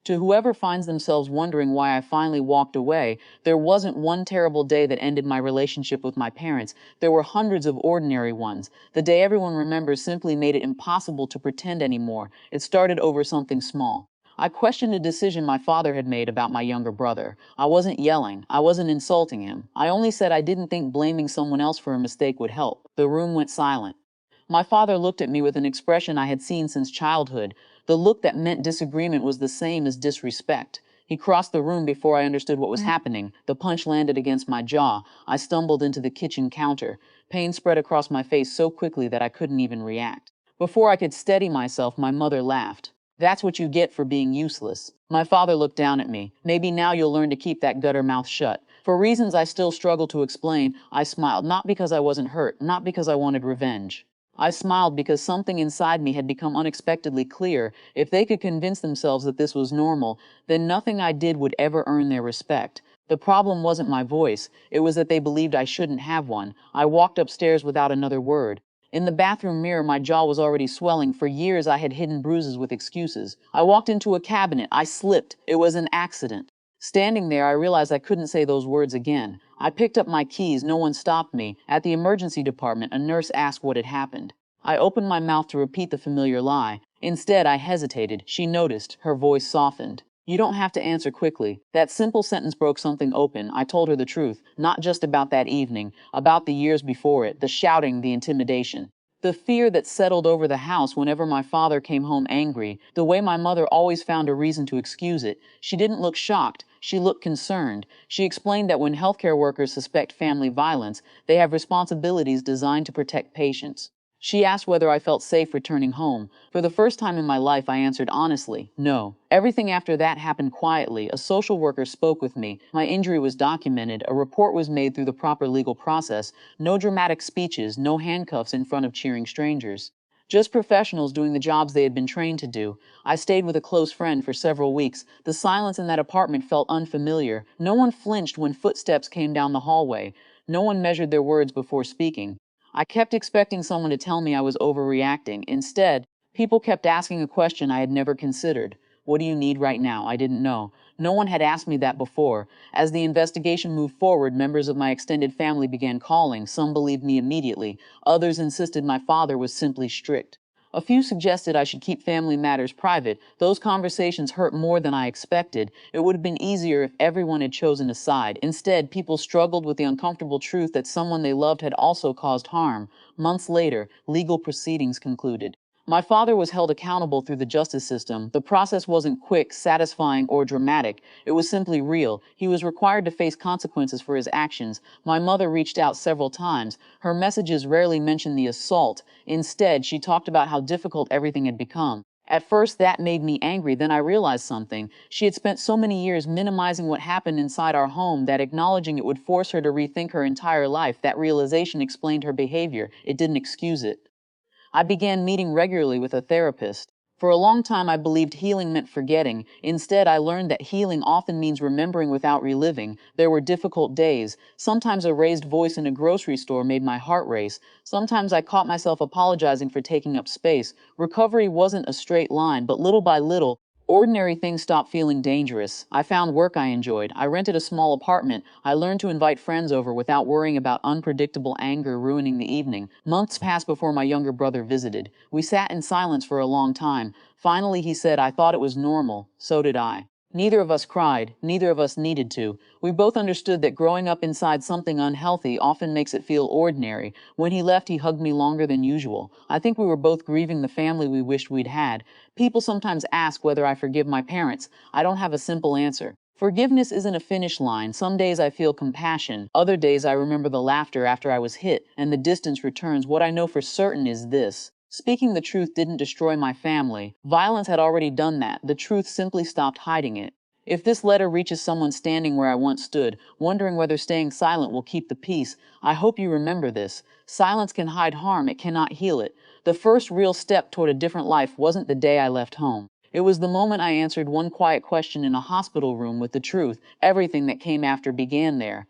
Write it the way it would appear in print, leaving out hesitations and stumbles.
To whoever finds themselves wondering why I finally walked away, there wasn't one terrible day that ended my relationship with my parents. There were hundreds of ordinary ones. The day everyone remembers simply made it impossible to pretend anymore. It started over something small. I questioned a decision my father had made about my younger brother. I wasn't yelling. I wasn't insulting him. I only said I didn't think blaming someone else for a mistake would help. The room went silent. My father looked at me with an expression I had seen since childhood. The look that meant disagreement was the same as disrespect. He crossed the room before I understood what was happening. The punch landed against my jaw. I stumbled into the kitchen counter. Pain spread across my face so quickly that I couldn't even react. Before I could steady myself, my mother laughed. That's what you get for being useless. My father looked down at me. Maybe now you'll learn to keep that gutter mouth shut. For reasons I still struggle to explain, I smiled, not because I wasn't hurt, not because I wanted revenge. I smiled because something inside me had become unexpectedly clear. If they could convince themselves that this was normal, then nothing I did would ever earn their respect. The problem wasn't my voice. It was that they believed I shouldn't have one. I walked upstairs without another word. In the bathroom mirror, my jaw was already swelling. For years, I had hidden bruises with excuses. I walked into a cabinet. I slipped. It was an accident. Standing there, I realized I couldn't say those words again. I picked up my keys. No one stopped me. At the emergency department, a nurse asked what had happened. I opened my mouth to repeat the familiar lie. Instead, I hesitated. She noticed. Her voice softened. You don't have to answer quickly. That simple sentence broke something open. I told her the truth, not just about that evening, about the years before it, the shouting, the intimidation. The fear that settled over the house whenever my father came home angry, the way my mother always found a reason to excuse it. She didn't look shocked. She looked concerned. She explained that when healthcare workers suspect family violence, they have responsibilities designed to protect patients. She asked whether I felt safe returning home. For the first time in my life, I answered honestly, no. Everything after that happened quietly. A social worker spoke with me. My injury was documented. A report was made through the proper legal process. No dramatic speeches, no handcuffs in front of cheering strangers. Just professionals doing the jobs they had been trained to do. I stayed with a close friend for several weeks. The silence in that apartment felt unfamiliar. No one flinched when footsteps came down the hallway. No one measured their words before speaking. I kept expecting someone to tell me I was overreacting. Instead, people kept asking a question I had never considered. What do you need right now? I didn't know. No one had asked me that before. As the investigation moved forward, members of my extended family began calling. Some believed me immediately. Others insisted my father was simply strict. A few suggested I should keep family matters private. Those conversations hurt more than I expected. It would have been easier if everyone had chosen a side. Instead, people struggled with the uncomfortable truth that someone they loved had also caused harm. Months later, legal proceedings concluded. My father was held accountable through the justice system. The process wasn't quick, satisfying, or dramatic. It was simply real. He was required to face consequences for his actions. My mother reached out several times. Her messages rarely mentioned the assault. Instead, she talked about how difficult everything had become. At first, that made me angry. Then I realized something. She had spent so many years minimizing what happened inside our home that acknowledging it would force her to rethink her entire life. That realization explained her behavior. It didn't excuse it. I began meeting regularly with a therapist. For a long time, I believed healing meant forgetting. Instead, I learned that healing often means remembering without reliving. There were difficult days. Sometimes a raised voice in a grocery store made my heart race. Sometimes I caught myself apologizing for taking up space. Recovery wasn't a straight line, but little by little, ordinary things stopped feeling dangerous. I found work I enjoyed. I rented a small apartment. I learned to invite friends over without worrying about unpredictable anger ruining the evening. Months passed before my younger brother visited. We sat in silence for a long time. Finally, he said, I thought it was normal. So did I. Neither of us cried. Neither of us needed to. We both understood that growing up inside something unhealthy often makes it feel ordinary. When he left, he hugged me longer than usual. I think we were both grieving the family we wished we'd had. People sometimes ask whether I forgive my parents. I don't have a simple answer. Forgiveness isn't a finish line. Some days I feel compassion. Other days I remember the laughter after I was hit, and the distance returns. What I know for certain is this. Speaking the truth didn't destroy my family. Violence had already done that. The truth simply stopped hiding it. If this letter reaches someone standing where I once stood, wondering whether staying silent will keep the peace, I hope you remember this. Silence can hide harm, it cannot heal it. The first real step toward a different life wasn't the day I left home. It was the moment I answered one quiet question in a hospital room with the truth. Everything that came after began there.